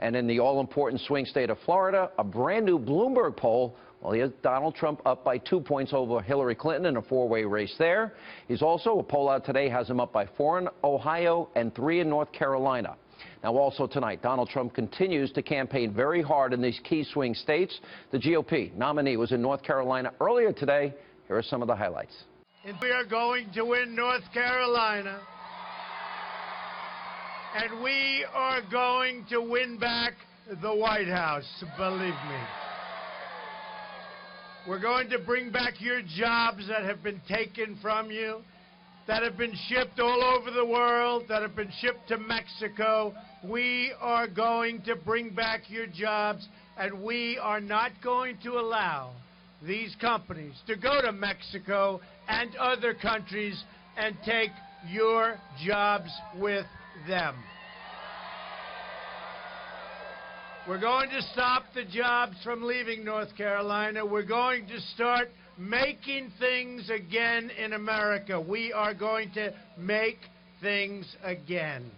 And in the all-important swing state of Florida, a brand-new Bloomberg poll, well, he has Donald Trump up by 2 points over Hillary Clinton in a four-way race there. He's also, a poll out today has him up by 4 in Ohio and 3 in North Carolina. Now, also tonight, Donald Trump continues to campaign very hard in these key swing states. The GOP nominee was in North Carolina earlier today. Here are some of the highlights. We are going to win North Carolina, and we are going to win back the White House, believe me. We're going to bring back your jobs that have been taken from you, that have been shipped all over the world, that have been shipped to Mexico. We are going to bring back your jobs, and we are not going to allow these companies to go to Mexico and other countries and take your jobs with them. We're going to stop the jobs from leaving North Carolina. We're going to start making things again in America. We are going to make things again.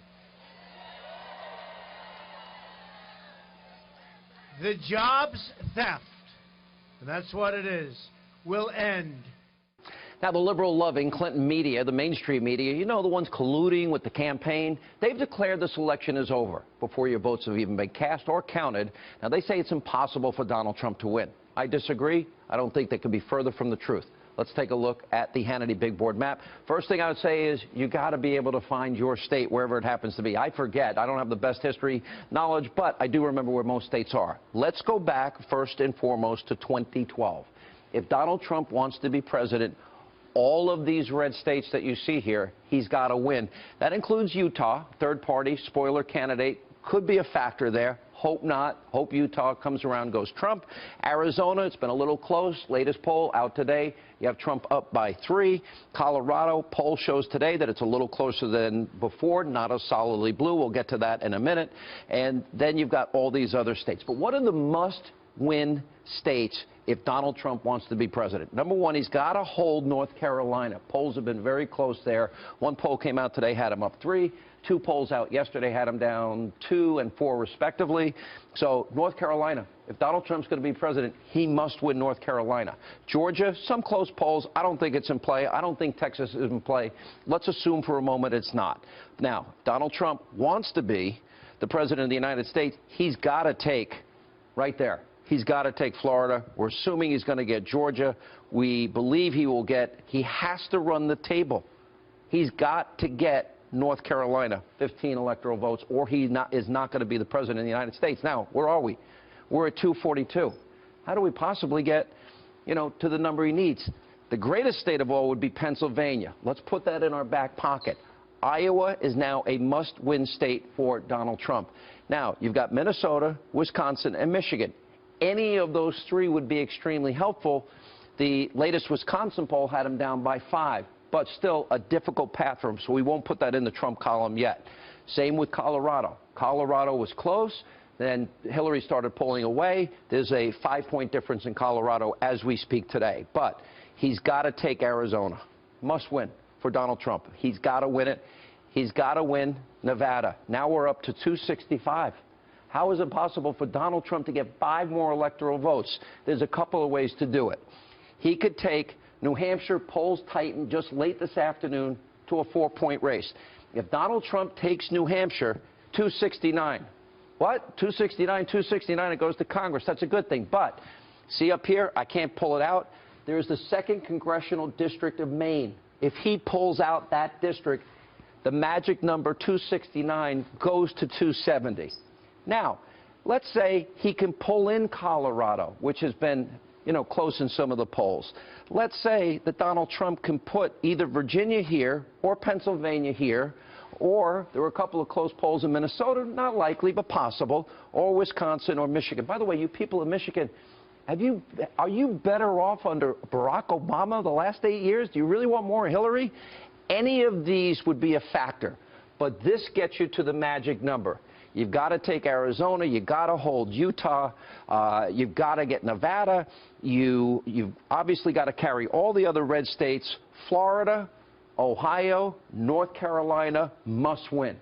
The jobs theft, and that's what it is, will end. Now, the liberal-loving Clinton media, the mainstream media, you know, the ones colluding with the campaign, they've declared this election is over before your votes have even been cast or counted. Now, they say it's impossible for Donald Trump to win. I disagree. I don't think they could be further from the truth. Let's take a look at the Hannity big board map. First thing I would say is you got to be able to find your state wherever it happens to be. I forget. I don't have the best history knowledge, but I do remember where most states are. Let's go back first and foremost to 2012. If Donald Trump wants to be president, all of these red states that you see here, he's got to win. That includes Utah, third-party, spoiler candidate. Could be a factor there. Hope not. Hope Utah comes around, goes Trump. Arizona, it's been a little close. Latest poll out today, you have Trump up by 3. Colorado, poll shows today that it's a little closer than before, not as solidly blue. We'll get to that in a minute. And then you've got all these other states. But what are the must-win states if Donald Trump wants to be president? Number one, he's got to hold North Carolina. Polls have been very close there. One poll came out today, had him up 3. 2 polls out yesterday had him down 2 and 4 respectively. So North Carolina, if Donald Trump's going to be president, he must win North Carolina. Georgia, some close polls. I don't think it's in play. I don't think Texas is in play. Let's assume for a moment it's not. Now, Donald Trump wants to be the president of the United States. He's got to take, right there, he's got to take Florida. We're assuming he's going to get Georgia. We believe he has to run the table. He's got to get North Carolina, 15 electoral votes, or he is not going to be the president of the United States. Now, where are we? We're at 242. How do we possibly get, to the number he needs? The greatest state of all would be Pennsylvania. Let's put that in our back pocket. Iowa is now a must-win state for Donald Trump. Now, you've got Minnesota, Wisconsin, and Michigan. Any of those 3 would be extremely helpful. The latest Wisconsin poll had him down by 5. But still a difficult path for him, so we won't put that in the Trump column yet. Same with Colorado. Colorado was close. Then Hillary started pulling away. There's a 5-point difference in Colorado as we speak today. But he's got to take Arizona. Must win for Donald Trump. He's got to win it. He's got to win Nevada. Now we're up to 265. How is it possible for Donald Trump to get 5 more electoral votes? There's a couple of ways to do it. He could take New Hampshire. Polls tightened just late this afternoon to a 4-point race. If Donald Trump takes New Hampshire, 269. What? 269, 269, it goes to Congress. That's a good thing. But see up here, I can't pull it out. There's the 2nd Congressional District of Maine. If he pulls out that district, the magic number 269 goes to 270. Now, let's say he can pull in Colorado, which has been close in some of the polls. Let's say that Donald Trump can put either Virginia here or Pennsylvania here, or there were a couple of close polls in Minnesota, not likely, but possible, or Wisconsin or Michigan. By the way, you people in Michigan, are you better off under Barack Obama the last 8 years? Do you really want more Hillary? Any of these would be a factor, but this gets you to the magic number. You've got to take Arizona. You've got to hold Utah. You've got to get Nevada. You've obviously got to carry all the other red states. Florida, Ohio, North Carolina must win.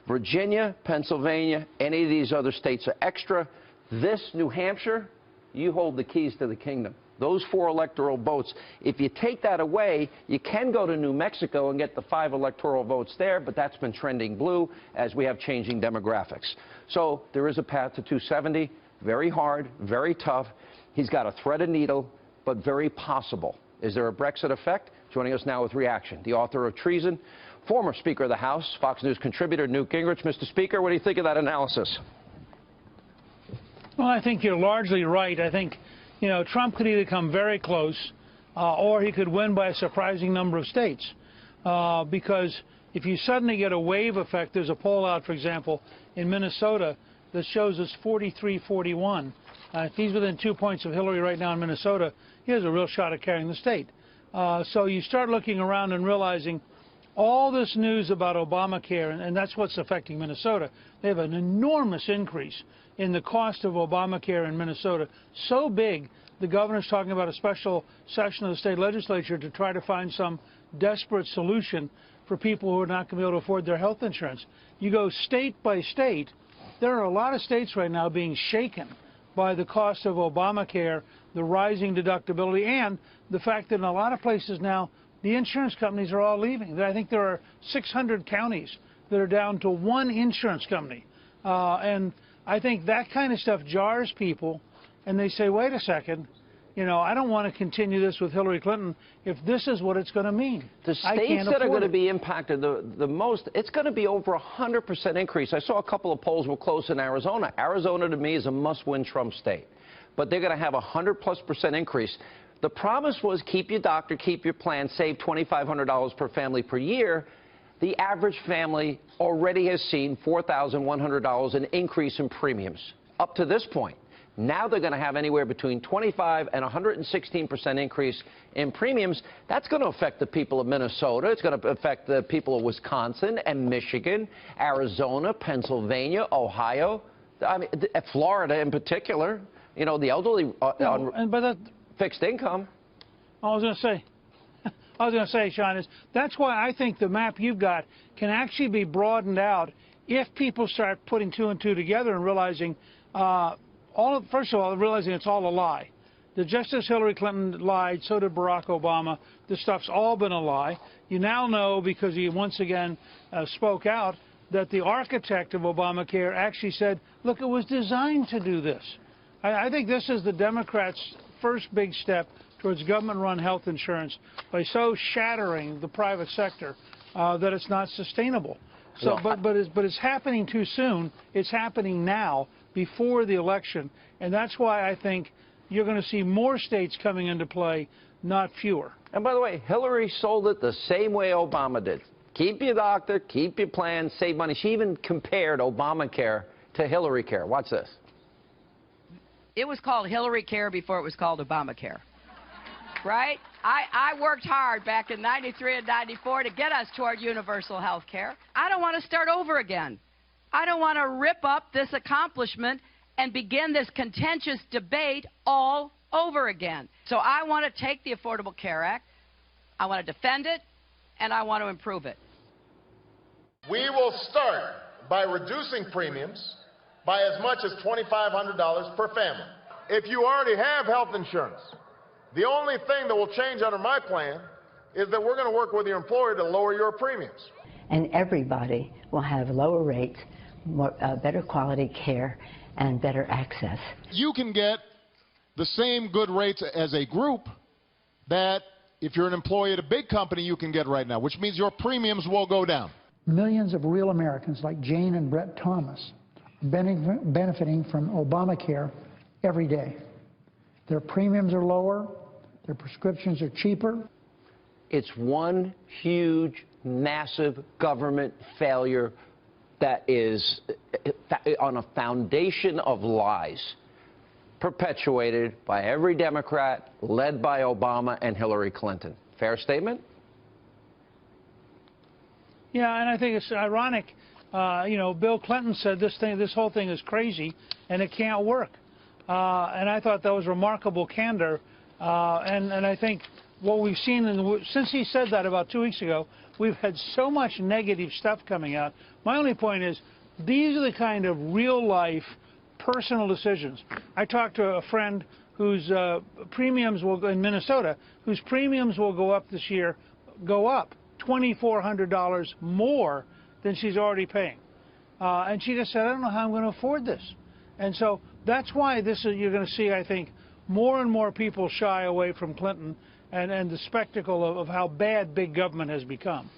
Virginia, Pennsylvania, any of these other states are extra. This, New Hampshire, you hold the keys to the kingdom. Those 4 electoral votes, if you take that away, you can go to New Mexico and get the 5 electoral votes there, but that's been trending blue as we have changing demographics. So there is a path to 270, very hard, very tough. He's got a threaded needle, but very possible. Is there a Brexit effect? Joining us now with reaction, the author of Treason, former Speaker of the House, Fox News contributor Newt Gingrich. Mr. Speaker, what do you think of that analysis? Well, I think you're largely right. I think, you know, Trump could either come very close or he could win by a surprising number of states. Because if you suddenly get a wave effect, there's a poll out, for example, in Minnesota that shows us 43-41. If he's within 2 points of Hillary right now in Minnesota, he has a real shot at carrying the state. So you start looking around and realizing all this news about Obamacare, and that's what's affecting Minnesota. They have an enormous increase in the cost of Obamacare in Minnesota, so big the governor's talking about a special session of the state legislature to try to find some desperate solution for people who are not going to be able to afford their health insurance. You go state by state, there are a lot of states right now being shaken by the cost of Obamacare, the rising deductibility, and the fact that in a lot of places now, the insurance companies are all leaving. I think there are 600 counties that are down to 1 insurance company. And I think that kind of stuff jars people, and they say, wait a second, you know, I don't want to continue this with Hillary Clinton if this is what it's going to mean. The states that are going to be impacted the most, it's going to be over 100% increase. I saw a couple of polls were close in Arizona. Arizona, to me, is a must-win Trump state. But they're going to have a 100+% increase. The promise was keep your doctor, keep your plan, save $2,500 per family per year. The average family already has seen $4,100 in increase in premiums up to this point. Now they're going to have anywhere between 25 and 116% increase in premiums. That's going to affect the people of Minnesota. It's going to affect the people of Wisconsin and Michigan, Arizona, Pennsylvania, Ohio, I mean, Florida in particular. You know, the elderly on fixed income. I was going to say, Sean, that's why I think the map you've got can actually be broadened out if people start putting 2 and 2 together and realizing, first of all, realizing it's all a lie. That just as Hillary Clinton lied, so did Barack Obama. This stuff's all been a lie. You now know, because he once again spoke out, that the architect of Obamacare actually said, look, it was designed to do this. I think this is the Democrats' first big step towards government-run health insurance by so shattering the private sector that it's not sustainable. So, but it's happening too soon. It's happening now, before the election, and that's why I think you're going to see more states coming into play, not fewer. And by the way, Hillary sold it the same way Obama did. Keep your doctor, keep your plan, save money. She even compared Obamacare to HillaryCare. Watch this. It was called HillaryCare before it was called Obamacare, right? I worked hard back in '93 and '94 to get us toward universal health care. I don't want to start over again. I don't want to rip up this accomplishment and begin this contentious debate all over again. So I want to take the Affordable Care Act, I want to defend it, and I want to improve it. We will start by reducing premiums by as much as $2,500 per family. If you already have health insurance, the only thing that will change under my plan is that we're going to work with your employer to lower your premiums. And everybody will have lower rates, better quality care, and better access. You can get the same good rates as a group that if you're an employee at a big company you can get right now, which means your premiums will go down. Millions of real Americans like Jane and Brett Thomas are benefiting from Obamacare every day. Their premiums are lower, their prescriptions are cheaper. It's one huge, massive government failure that is on a foundation of lies, perpetuated by every Democrat, led by Obama and Hillary Clinton. Fair statement? Yeah, and I think it's ironic. You know, Bill Clinton said this whole thing is crazy and it can't work. And I thought that was remarkable candor. And I think what we've seen, since he said that about 2 weeks ago, we've had so much negative stuff coming out. My only point is, these are the kind of real-life, personal decisions. I talked to a friend whose premiums will go in Minnesota, whose premiums will go up this year, go up $2,400 more than she's already paying. And she just said, I don't know how I'm going to afford this. And so that's why you're going to see, I think, more and more people shy away from Clinton and the spectacle of how bad big government has become.